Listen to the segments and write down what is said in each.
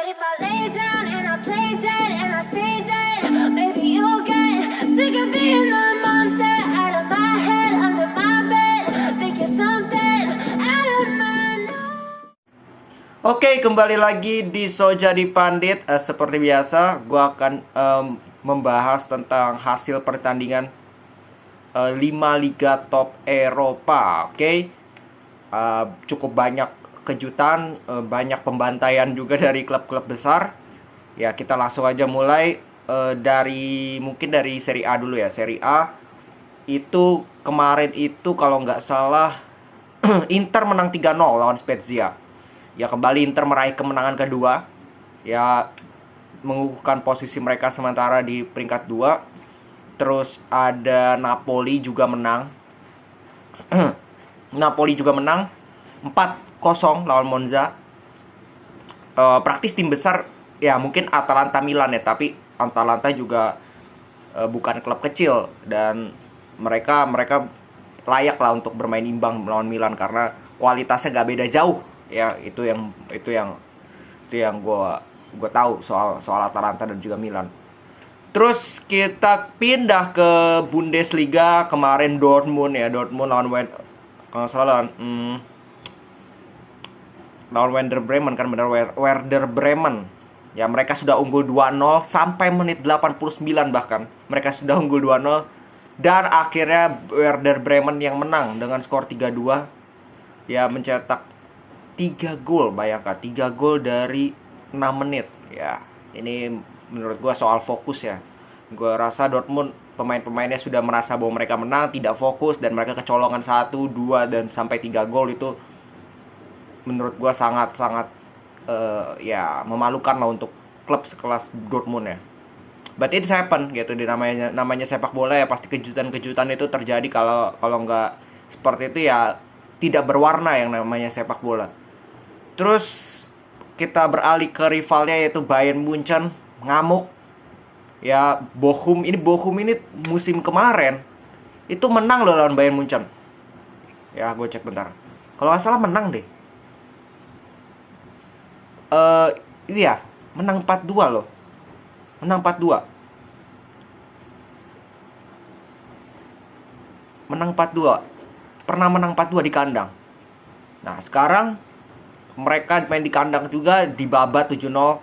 if I lay down and I play dead and I stay dead, maybe you'll get sick of being the monster out of my head, under my bed. Think you're something out of my mind. Oke, kembali lagi di So Jadi Pandit. Seperti biasa, gue akan membahas tentang hasil pertandingan 5 liga top Eropa. Oke, cukup banyak kejutan, banyak pembantaian juga dari klub-klub besar. Ya, kita langsung aja mulai mungkin dari Serie A dulu ya. Serie A itu kemarin itu kalau nggak salah Inter menang 3-0 lawan Spezia. Ya, kembali Inter meraih kemenangan kedua. Ya, mengukuhkan posisi mereka sementara di peringkat 2. Terus ada Napoli juga menang. Napoli juga menang 4-0 lawan Monza. Praktis tim besar ya mungkin Atalanta Milan ya, tapi Atalanta juga bukan klub kecil dan mereka layak lah untuk bermain imbang melawan Milan karena kualitasnya gak beda jauh. Ya, itu yang gue tahu soal Atalanta dan juga Milan. Terus kita pindah ke Bundesliga. Kemarin Dortmund lawan Werder Bremen kan, benar, Werder Bremen. Ya, mereka sudah unggul 2-0 sampai menit 89 bahkan. Mereka sudah unggul 2-0 dan akhirnya Werder Bremen yang menang dengan skor 3-2. Ya, mencetak 3 gol, bayangkan 3 gol dari 6 menit. Ya, ini menurut gue soal fokus ya. Gue rasa Dortmund pemain-pemainnya sudah merasa bahwa mereka menang, tidak fokus, dan mereka kecolongan 1, 2, dan sampai 3 gol. Itu menurut gue sangat-sangat ya memalukan lah untuk klub sekelas Dortmund ya. But it happen gitu, di namanya sepak bola ya, pasti kejutan-kejutan itu terjadi. Kalau nggak seperti itu ya tidak berwarna yang namanya sepak bola. Terus kita beralih ke rivalnya yaitu Bayern Munchen, ngamuk. Ya, Bochum ini musim kemarin itu menang loh lawan Bayern Munchen. Ya, gue cek bentar. Kalau nggak salah menang deh. Ini ya, menang 4-2 loh. Menang 4-2. Menang 4-2. Pernah menang 4-2 di kandang. Nah, sekarang mereka main di kandang juga, dibabat 7-0.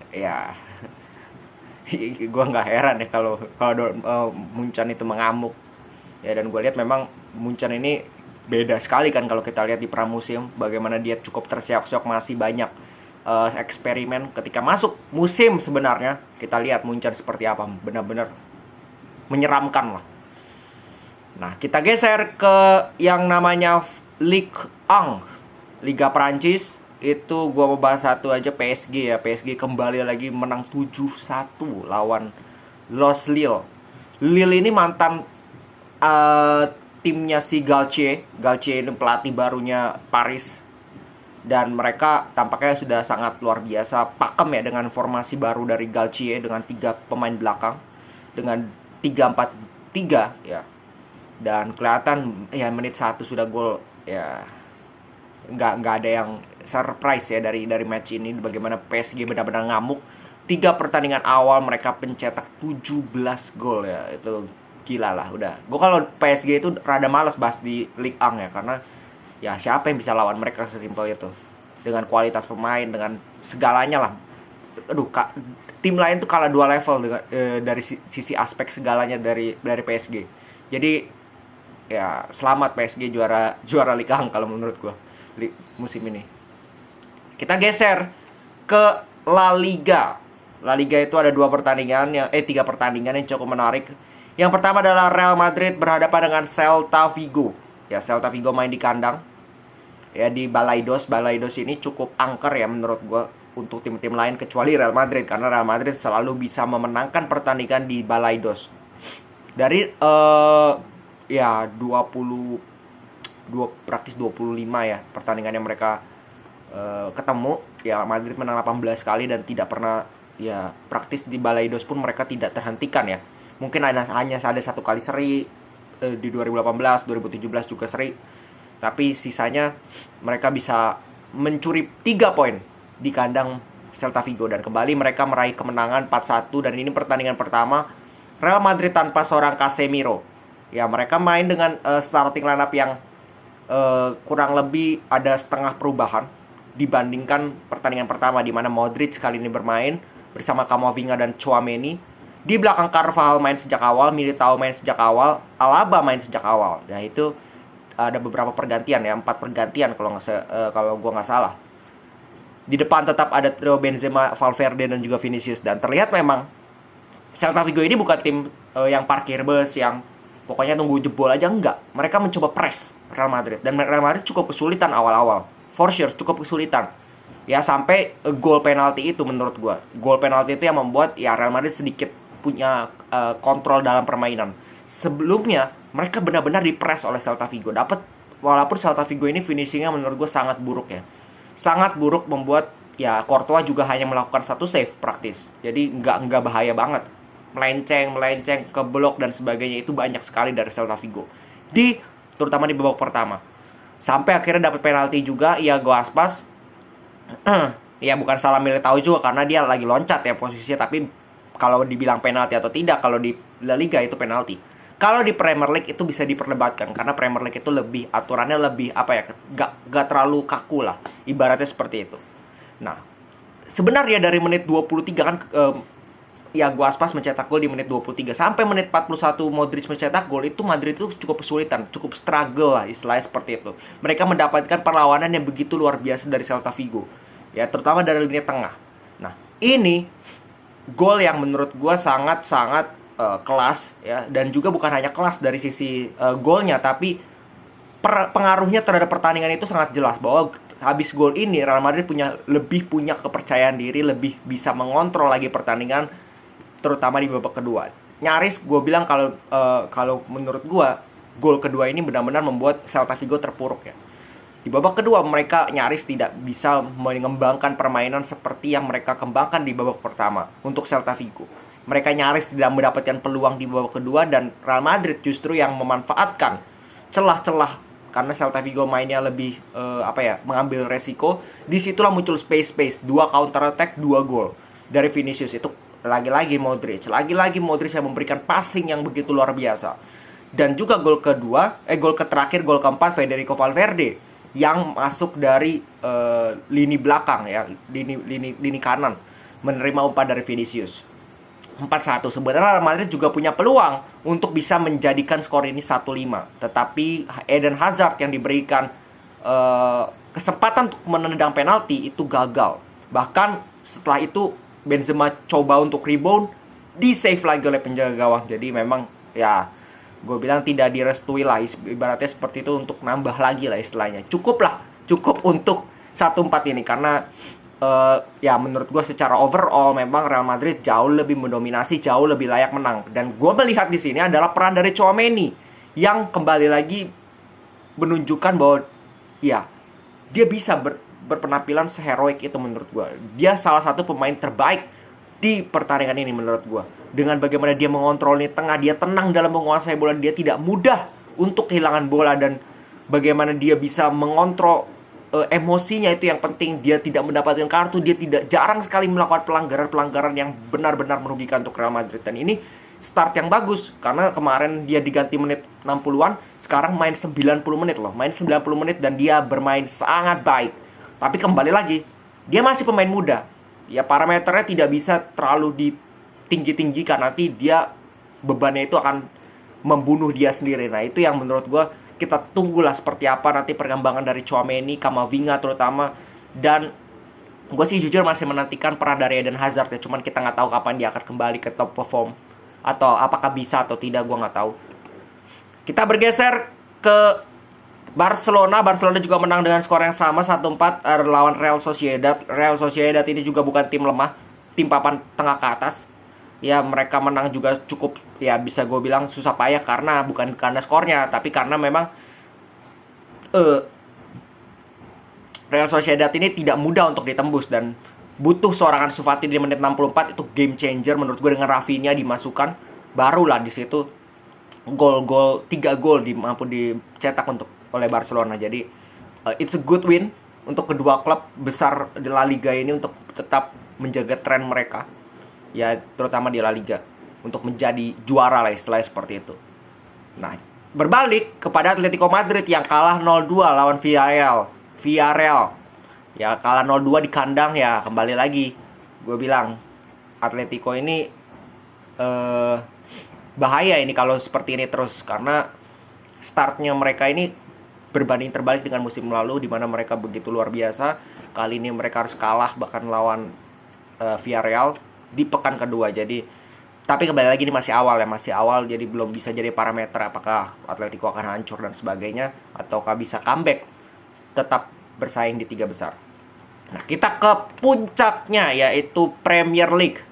Ya, gue nggak heran ya kalau Munchen itu mengamuk. Ya, dan gue lihat memang Munchen ini beda sekali kan kalau kita lihat di pramusim, bagaimana dia cukup tersiok-siok, masih banyak eksperimen. Ketika masuk musim sebenarnya, kita lihat Munchen seperti apa, benar-benar menyeramkan lah. Nah, kita geser ke yang namanya Ligue 1, Liga Prancis. Itu gue mau bahas satu aja, PSG ya. PSG kembali lagi menang 7-1 lawan Los Lille. Lille ini mantan timnya si Galtier. Galtier ini pelatih barunya Paris. Dan mereka tampaknya sudah sangat luar biasa pakem ya dengan formasi baru dari Galtier dengan 3 pemain belakang, dengan 3-4-3 ya. Dan kelihatan ya menit 1 sudah gol ya. Nggak ada yang surprise ya dari match ini, bagaimana PSG benar-benar ngamuk. 3 pertandingan awal mereka pencetak 17 gol ya. Itu gila lah udah. Gue kalau PSG itu rada malas bahas di Ligue 1 ya, karena ya siapa yang bisa lawan mereka sesimpel itu. Dengan kualitas pemain, dengan segalanya lah. Aduh, tim lain tuh kalah 2 level dengan, dari sisi aspek segalanya dari PSG. Jadi ya selamat PSG juara Ligue 1 kalau menurut gue musim ini. Kita geser ke La Liga. La Liga itu ada 3 pertandingan yang cukup menarik. Yang pertama adalah Real Madrid berhadapan dengan Celta Vigo. Ya, Celta Vigo main di kandang. Ya, di Balaidos. Balaidos ini cukup angker ya menurut gue untuk tim-tim lain kecuali Real Madrid, karena Real Madrid selalu bisa memenangkan pertandingan di Balaidos. Dari ya praktis 25 ya pertandingan yang mereka ketemu, ya Madrid menang 18 kali dan tidak pernah, ya praktis di Balaidos pun mereka tidak terhentikan ya. Mungkin hanya ada 1 kali seri di 2018, 2017 juga seri, tapi sisanya mereka bisa mencuri 3 poin di kandang Celta Vigo, dan kembali mereka meraih kemenangan 4-1. Dan ini pertandingan pertama Real Madrid tanpa seorang Casemiro. Ya, mereka main dengan starting lineup yang kurang lebih ada setengah perubahan dibandingkan pertandingan pertama, di mana Modric kali ini bermain bersama Camavinga dan Tchouaméni. Di belakang Carvajal main sejak awal, Militao main sejak awal, Alaba main sejak awal. Nah, itu ada beberapa pergantian ya, 4 pergantian kalau gue nggak salah. Di depan tetap ada trio Benzema, Valverde, dan juga Vinicius. Dan terlihat memang Celta Vigo ini bukan tim yang parkir bus, yang pokoknya tunggu jebol aja, enggak. Mereka mencoba press Real Madrid, dan Real Madrid cukup kesulitan awal-awal. For sure, cukup kesulitan. Ya, sampai gol penalti itu menurut gue. Gol penalti itu yang membuat ya Real Madrid sedikit punya kontrol dalam permainan. Sebelumnya, mereka benar-benar dipress oleh Celta Vigo. Walaupun Celta Vigo ini finishingnya menurut gue sangat buruk ya. Sangat buruk, membuat ya Courtois juga hanya melakukan 1 save praktis. Jadi nggak bahaya banget. Melenceng ke blok dan sebagainya itu banyak sekali dari Celta Vigo. Terutama di babak pertama. Sampai akhirnya dapat penalti juga, Iago Aspas. Ya bukan salah Militao juga karena dia lagi loncat ya posisinya, tapi kalau dibilang penalti atau tidak, kalau di La Liga itu penalti. Kalau di Premier League itu bisa diperdebatkan karena Premier League itu lebih aturannya lebih gak terlalu kaku lah, ibaratnya seperti itu. Nah, sebenarnya dari menit 23 kan Iago Aspas mencetak gol di menit 23 sampai menit 41 Modric mencetak gol, itu Madrid itu cukup kesulitan, cukup struggle lah istilahnya seperti itu. Mereka mendapatkan perlawanan yang begitu luar biasa dari Celta Vigo, ya terutama dari lini tengah. Nah, ini gol yang menurut gue sangat-sangat kelas ya, dan juga bukan hanya kelas dari sisi golnya, tapi pengaruhnya terhadap pertandingan itu sangat jelas bahwa habis gol ini Real Madrid lebih punya kepercayaan diri, lebih bisa mengontrol lagi pertandingan, terutama di babak kedua. Nyaris gue bilang kalau menurut gue gol kedua ini benar-benar membuat Celta Vigo terpuruk ya. Di babak kedua mereka nyaris tidak bisa mengembangkan permainan seperti yang mereka kembangkan di babak pertama untuk Celta Vigo. Mereka nyaris tidak mendapatkan peluang di babak kedua, dan Real Madrid justru yang memanfaatkan celah-celah karena Celta Vigo mainnya lebih mengambil resiko. Disitulah muncul space, 2 counter attack, 2 gol dari Vinicius. Itu lagi-lagi Modric yang memberikan passing yang begitu luar biasa. Dan juga gol terakhir, gol keempat, Federico Valverde yang masuk dari lini belakang ya, lini kanan, menerima umpan dari Vinicius. 4-1. Sebenarnya Real Madrid juga punya peluang untuk bisa menjadikan skor ini 1-5. Tetapi Eden Hazard yang diberikan kesempatan untuk menendang penalti itu gagal. Bahkan setelah itu Benzema coba untuk rebound, di-save lagi oleh penjaga gawang. Jadi memang ya gue bilang tidak direstui lah, ibaratnya seperti itu, untuk nambah lagi lah istilahnya. Cukup untuk 1-4 ini, karena ya menurut gue secara overall memang Real Madrid jauh lebih mendominasi, jauh lebih layak menang. Dan gue melihat di sini adalah peran dari Tchouaméni yang kembali lagi menunjukkan bahwa ya dia bisa berpenampilan seheroik itu menurut gue. Dia salah satu pemain terbaik di pertandingan ini menurut gue. Dengan bagaimana dia mengontrol di tengah, dia tenang dalam menguasai bola, dia tidak mudah untuk kehilangan bola, dan bagaimana dia bisa mengontrol emosinya, itu yang penting. Dia tidak mendapatkan kartu, dia jarang sekali melakukan pelanggaran yang benar-benar merugikan untuk Real Madrid. Dan ini start yang bagus, karena kemarin dia diganti menit 60-an, sekarang main 90 menit loh. Main 90 menit dan dia bermain sangat baik. Tapi kembali lagi, dia masih pemain muda. Ya parameternya tidak bisa terlalu ditinggi-tinggikan, nanti dia bebannya itu akan membunuh dia sendiri. Nah itu yang menurut gue kita tunggulah seperti apa nanti perkembangan dari Tchouaméni, Camavinga terutama. Dan gue sih jujur masih menantikan peran dari Eden Hazard ya. Cuman kita nggak tahu kapan dia akan kembali ke top perform, atau apakah bisa atau tidak, gue nggak tahu. Kita bergeser ke Barcelona. Barcelona juga menang dengan skor yang sama 1-4 lawan Real Sociedad. Real Sociedad ini juga bukan tim lemah, tim papan tengah ke atas. Ya mereka menang juga cukup, ya bisa gue bilang susah payah, karena bukan karena skornya, tapi karena memang Real Sociedad ini tidak mudah untuk ditembus, dan butuh seorang Ansu Fati di menit 64. Itu game changer menurut gue, dengan Rafinha dimasukkan, barulah di situ 3 gol mampu dicetak oleh Barcelona. Jadi it's a good win untuk kedua klub besar di La Liga ini untuk tetap menjaga tren mereka, ya terutama di La Liga, untuk menjadi juara lah istilahnya seperti itu. Nah, berbalik kepada Atletico Madrid yang kalah 0-2 lawan Villarreal. Ya kalah 0-2 di kandang, ya kembali lagi gue bilang Atletico ini bahaya ini kalau seperti ini terus, karena startnya mereka ini berbanding terbalik dengan musim lalu di mana mereka begitu luar biasa. Kali ini mereka harus kalah bahkan lawan Villarreal di pekan kedua. Jadi tapi kembali lagi ini masih awal, jadi belum bisa jadi parameter apakah Atletico akan hancur dan sebagainya ataukah bisa comeback tetap bersaing di 3 besar. Nah, kita ke puncaknya yaitu Premier League.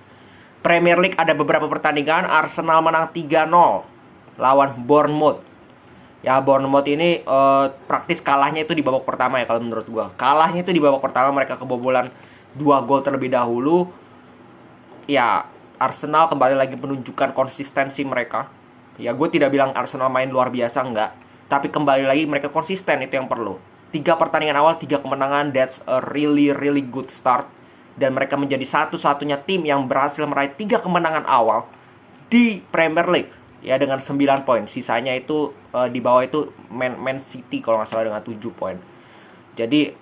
Premier League ada beberapa pertandingan. Arsenal menang 3-0 lawan Bournemouth. Ya, Bournemouth ini praktis kalahnya itu di babak pertama ya kalau menurut gua. Kalahnya itu di babak pertama, mereka kebobolan 2 gol terlebih dahulu. Ya, Arsenal kembali lagi menunjukkan konsistensi mereka. Ya, gue tidak bilang Arsenal main luar biasa, enggak. Tapi kembali lagi mereka konsisten, itu yang perlu. 3 pertandingan awal, 3 kemenangan. That's a really good start. Dan mereka menjadi satu-satunya tim yang berhasil meraih 3 kemenangan awal di Premier League. Ya, dengan 9 poin. Sisanya itu di bawah itu Man City kalau nggak salah dengan 7 poin. Jadi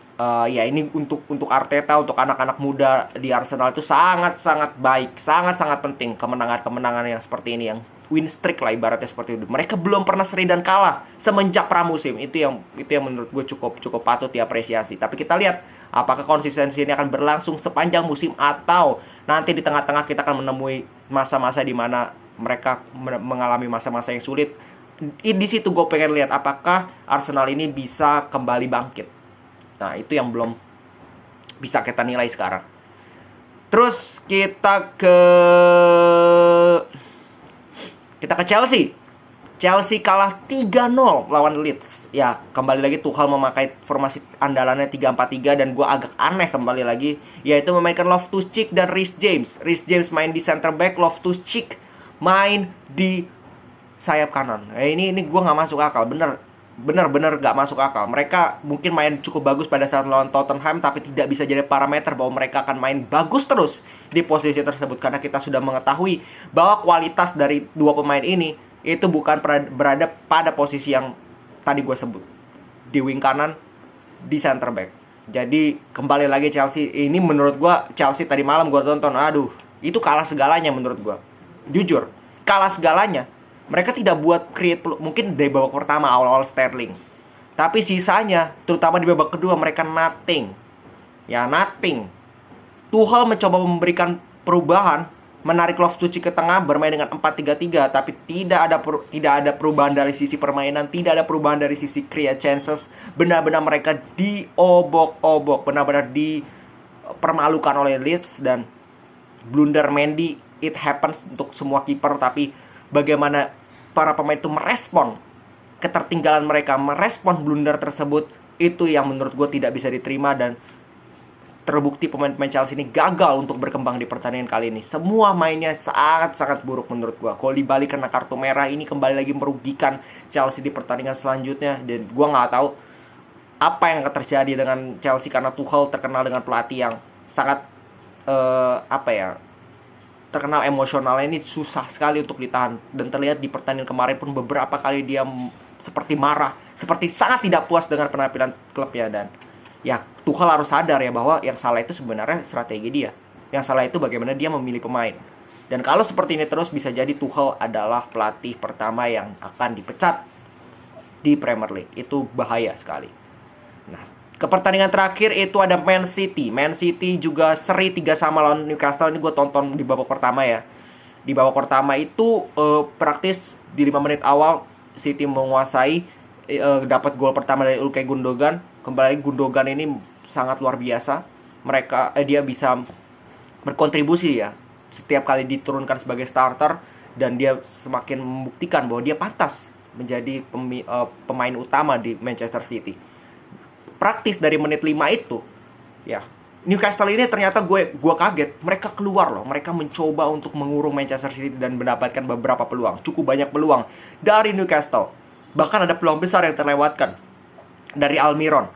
ya ini untuk Arteta, untuk anak-anak muda di Arsenal itu sangat-sangat baik, sangat-sangat penting kemenangan-kemenangan yang seperti ini, yang win streak lah ibaratnya seperti itu. Mereka belum pernah seri dan kalah semenjak pramusim. Itu yang menurut gue cukup patut diapresiasi. Tapi kita lihat apakah konsistensi ini akan berlangsung sepanjang musim atau nanti di tengah-tengah kita akan menemui masa-masa di mana mereka mengalami masa-masa yang sulit. Di situ gue pengen lihat apakah Arsenal ini bisa kembali bangkit. Nah, itu yang belum bisa kita nilai sekarang. Terus kita ke Chelsea. Chelsea kalah 3-0 lawan Leeds. Ya, kembali lagi Tuchel memakai formasi andalannya 3-4-3 dan gue agak aneh kembali lagi, yaitu memainkan Loftus-Cheek dan Reece James. Reece James main di center back, Loftus-Cheek main di sayap kanan. Ini gue nggak masuk akal, bener nggak masuk akal. Mereka mungkin main cukup bagus pada saat lawan Tottenham, tapi tidak bisa jadi parameter bahwa mereka akan main bagus terus di posisi tersebut, karena kita sudah mengetahui bahwa kualitas dari 2 pemain ini itu bukan berada pada posisi yang tadi gue sebut, di wing kanan, di center back. Jadi kembali lagi Chelsea ini, menurut gue Chelsea tadi malam gue tonton, aduh, itu kalah segalanya menurut gue. Jujur, kalah segalanya. Mereka tidak buat create, mungkin dari babak pertama awal-awal Sterling. Tapi sisanya, terutama di babak kedua, mereka nothing. Ya, nothing. Tuchel mencoba memberikan perubahan, menarik Loftus-Cheek ke tengah, bermain dengan 4-3-3, tapi tidak ada perubahan dari sisi permainan, tidak ada perubahan dari sisi create chances. Benar-benar mereka diobok-obok, benar-benar dipermalukan oleh Leeds, dan blunder Mendy, it happens untuk semua kiper. Tapi bagaimana para pemain itu merespon ketertinggalan mereka, merespon blunder tersebut, itu yang menurut gue tidak bisa diterima. Dan terbukti pemain-pemain Chelsea ini gagal untuk berkembang di pertandingan kali ini. Semua mainnya sangat-sangat buruk menurut gue. Koulibaly kena kartu merah, ini kembali lagi merugikan Chelsea di pertandingan selanjutnya. Dan gue nggak tahu apa yang akan terjadi dengan Chelsea, karena Tuchel terkenal dengan pelatih yang sangat terkenal emosionalnya ini susah sekali untuk ditahan. Dan terlihat di pertandingan kemarin pun beberapa kali dia seperti marah, seperti sangat tidak puas dengan penampilan klubnya. Dan ya, Tuchel harus sadar ya bahwa yang salah itu sebenarnya strategi dia. Yang salah itu bagaimana dia memilih pemain. Dan kalau seperti ini terus, bisa jadi Tuchel adalah pelatih pertama yang akan dipecat di Premier League. Itu bahaya sekali. Nah, ke pertandingan terakhir itu ada Man City. Man City juga seri 3-3 lawan Newcastle. Ini gue tonton di babak pertama ya. Di babak pertama itu praktis di 5 menit awal City menguasai, dapat gol pertama dari Ilkay Gundogan. Kembali Gundogan ini sangat luar biasa. Dia bisa berkontribusi ya setiap kali diturunkan sebagai starter, dan dia semakin membuktikan bahwa dia pantas menjadi pemain utama di Manchester City. Praktis dari menit 5 itu ya, Newcastle ini ternyata gue kaget. Mereka keluar loh, mereka mencoba untuk mengurung Manchester City dan mendapatkan beberapa peluang, cukup banyak peluang dari Newcastle. Bahkan ada peluang besar yang terlewatkan dari Almiron.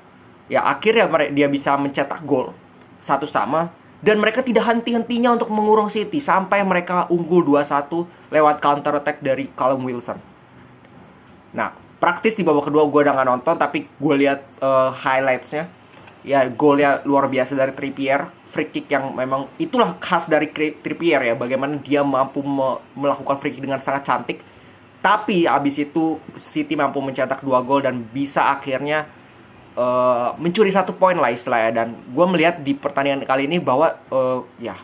Ya, akhirnya dia bisa mencetak gol 1-1, Dan mereka tidak henti-hentinya untuk mengurung City sampai mereka unggul 2-1 lewat counter attack dari Callum Wilson. Nah, praktis di babak kedua gue udah gak nonton, tapi gue lihat highlights-nya. Ya, golnya luar biasa dari Trippier. Free kick yang memang itulah khas dari Trippier ya, bagaimana dia mampu melakukan free kick dengan sangat cantik. Tapi abis itu City mampu mencetak 2 gol dan bisa akhirnya mencuri 1 poin lah istilahnya. Dan gue melihat di pertandingan kali ini bahwa ya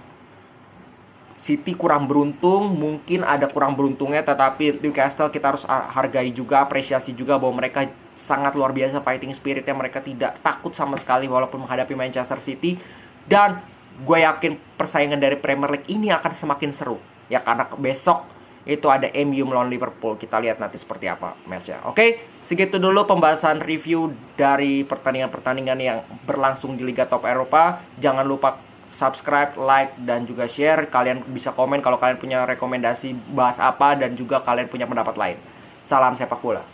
City kurang beruntung, mungkin ada kurang beruntungnya, tetapi Newcastle kita harus hargai juga, apresiasi juga bahwa mereka sangat luar biasa fighting spiritnya. Mereka tidak takut sama sekali walaupun menghadapi Manchester City. Dan gue yakin persaingan dari Premier League ini akan semakin seru ya, karena besok itu ada MU melawan Liverpool. Kita lihat nanti seperti apa matchnya. Oke, segitu dulu pembahasan review dari pertandingan-pertandingan yang berlangsung di Liga Top Eropa. Jangan lupa subscribe, like, dan juga share. Kalian bisa komen kalau kalian punya rekomendasi bahas apa dan juga kalian punya pendapat lain. Salam sepak bola.